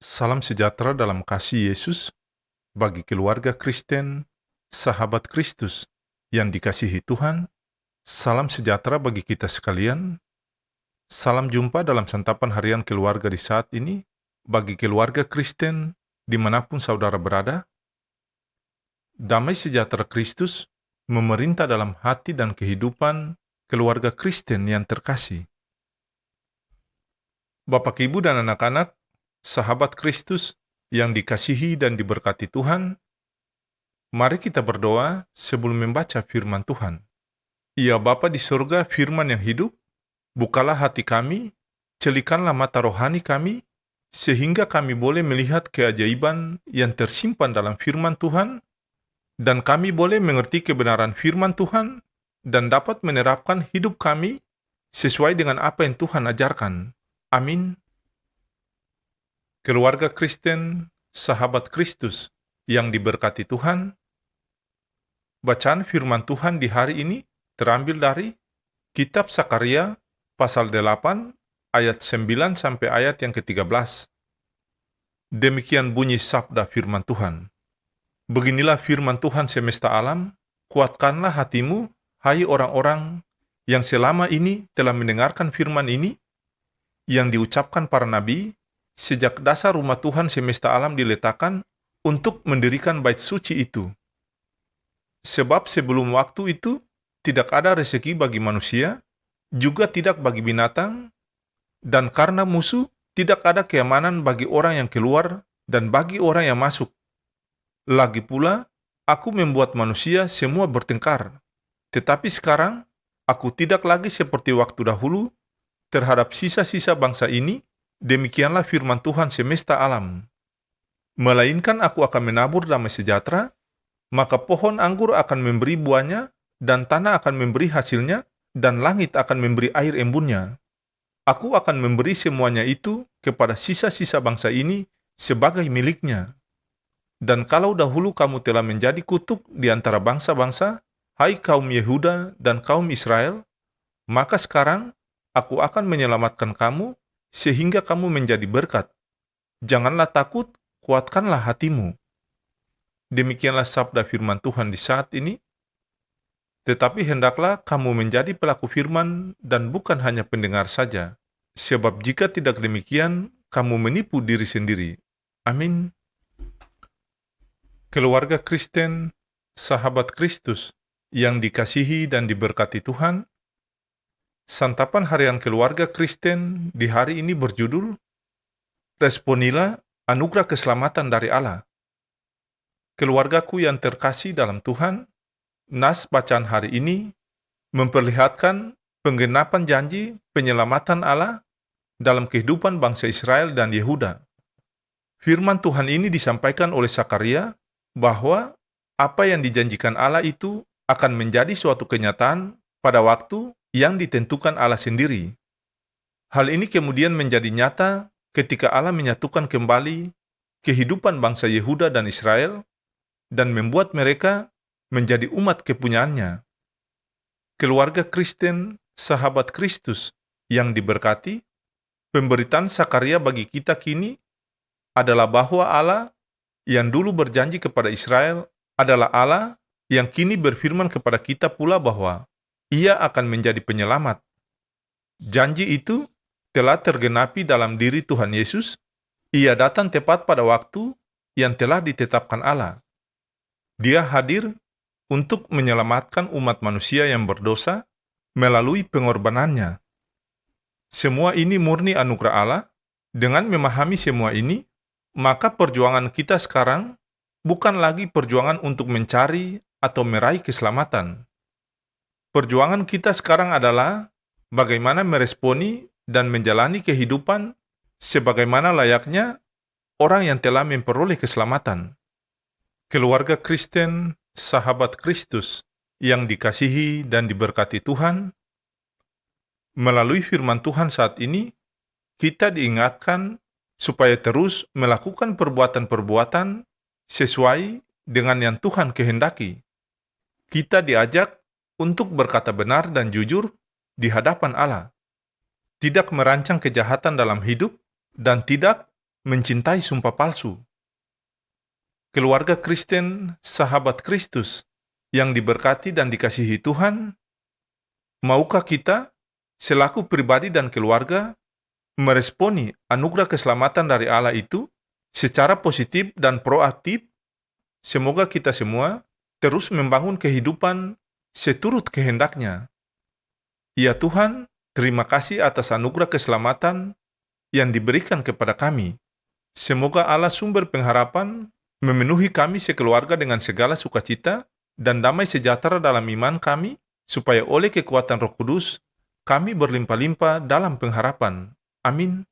Salam sejahtera dalam kasih Yesus bagi keluarga Kristen, sahabat Kristus yang dikasihi Tuhan. Salam sejahtera bagi kita sekalian. Salam jumpa dalam santapan harian keluarga di saat ini bagi keluarga Kristen dimanapun saudara berada. Damai sejahtera Kristus memerintah dalam hati dan kehidupan keluarga Kristen yang terkasih. Bapak, Ibu, dan anak-anak, sahabat Kristus yang dikasihi dan diberkati Tuhan, mari kita berdoa sebelum membaca firman Tuhan. Ya Bapa di surga, firman yang hidup, bukalah hati kami, celikanlah mata rohani kami, sehingga kami boleh melihat keajaiban yang tersimpan dalam firman Tuhan, dan kami boleh mengerti kebenaran firman Tuhan, dan dapat menerapkan hidup kami sesuai dengan apa yang Tuhan ajarkan. Amin. Keluarga Kristen, sahabat Kristus yang diberkati Tuhan, bacaan firman Tuhan di hari ini terambil dari Kitab Sakaria pasal 8 ayat 9 sampai ayat yang ke-13. Demikian bunyi sabda firman Tuhan. Beginilah firman Tuhan semesta alam, kuatkanlah hatimu, hai orang-orang yang selama ini telah mendengarkan firman ini, yang diucapkan para nabi, sejak dasar rumah Tuhan semesta alam diletakkan untuk mendirikan bait suci itu. Sebab sebelum waktu itu, tidak ada rezeki bagi manusia, juga tidak bagi binatang, dan karena musuh, tidak ada keamanan bagi orang yang keluar dan bagi orang yang masuk. Lagi pula, aku membuat manusia semua bertengkar. Tetapi sekarang, aku tidak lagi seperti waktu dahulu terhadap sisa-sisa bangsa ini. Demikianlah firman Tuhan semesta alam. Melainkan aku akan menabur damai sejahtera, maka pohon anggur akan memberi buahnya, dan tanah akan memberi hasilnya, dan langit akan memberi air embunnya. Aku akan memberi semuanya itu kepada sisa-sisa bangsa ini sebagai miliknya. Dan kalau dahulu kamu telah menjadi kutuk di antara bangsa-bangsa, hai kaum Yehuda dan kaum Israel, maka sekarang aku akan menyelamatkan kamu, sehingga kamu menjadi berkat. Janganlah takut, kuatkanlah hatimu. Demikianlah sabda firman Tuhan di saat ini. Tetapi hendaklah kamu menjadi pelaku firman dan bukan hanya pendengar saja. Sebab jika tidak demikian, kamu menipu diri sendiri. Amin. Keluarga Kristen, sahabat Kristus yang dikasihi dan diberkati Tuhan, santapan harian keluarga Kristen di hari ini berjudul Responilah Anugerah Keselamatan dari Allah. Keluargaku yang terkasih dalam Tuhan, nas bacaan hari ini memperlihatkan penggenapan janji penyelamatan Allah dalam kehidupan bangsa Israel dan Yehuda. Firman Tuhan ini disampaikan oleh Sakaria bahwa apa yang dijanjikan Allah itu akan menjadi suatu kenyataan pada waktu yang ditentukan Allah sendiri. Hal ini kemudian menjadi nyata ketika Allah menyatukan kembali kehidupan bangsa Yehuda dan Israel dan membuat mereka menjadi umat kepunyaannya. Keluarga Kristen, sahabat Kristus yang diberkati, pemberitaan Sakaria bagi kita kini adalah bahwa Allah yang dulu berjanji kepada Israel adalah Allah yang kini berfirman kepada kita pula bahwa Ia akan menjadi penyelamat. Janji itu telah tergenapi dalam diri Tuhan Yesus. Ia datang tepat pada waktu yang telah ditetapkan Allah. Dia hadir untuk menyelamatkan umat manusia yang berdosa melalui pengorbanannya. Semua ini murni anugerah Allah. Dengan memahami semua ini, maka perjuangan kita sekarang bukan lagi perjuangan untuk mencari atau meraih keselamatan. Perjuangan kita sekarang adalah bagaimana meresponi dan menjalani kehidupan sebagaimana layaknya orang yang telah memperoleh keselamatan. Keluarga Kristen, sahabat Kristus yang dikasihi dan diberkati Tuhan, melalui firman Tuhan saat ini, kita diingatkan supaya terus melakukan perbuatan-perbuatan sesuai dengan yang Tuhan kehendaki. Kita diajak untuk berkata benar dan jujur di hadapan Allah, tidak merancang kejahatan dalam hidup, dan tidak mencintai sumpah palsu. Keluarga Kristen, sahabat Kristus, yang diberkati dan dikasihi Tuhan, maukah kita, selaku pribadi dan keluarga, meresponi anugerah keselamatan dari Allah itu secara positif dan proaktif? Semoga kita semua terus membangun kehidupan seturut kehendak-Nya. Ya Tuhan, terima kasih atas anugerah keselamatan yang diberikan kepada kami. Semoga Allah sumber pengharapan memenuhi kami sekeluarga dengan segala sukacita dan damai sejahtera dalam iman kami, supaya oleh kekuatan Roh Kudus, kami berlimpah-limpah dalam pengharapan. Amin.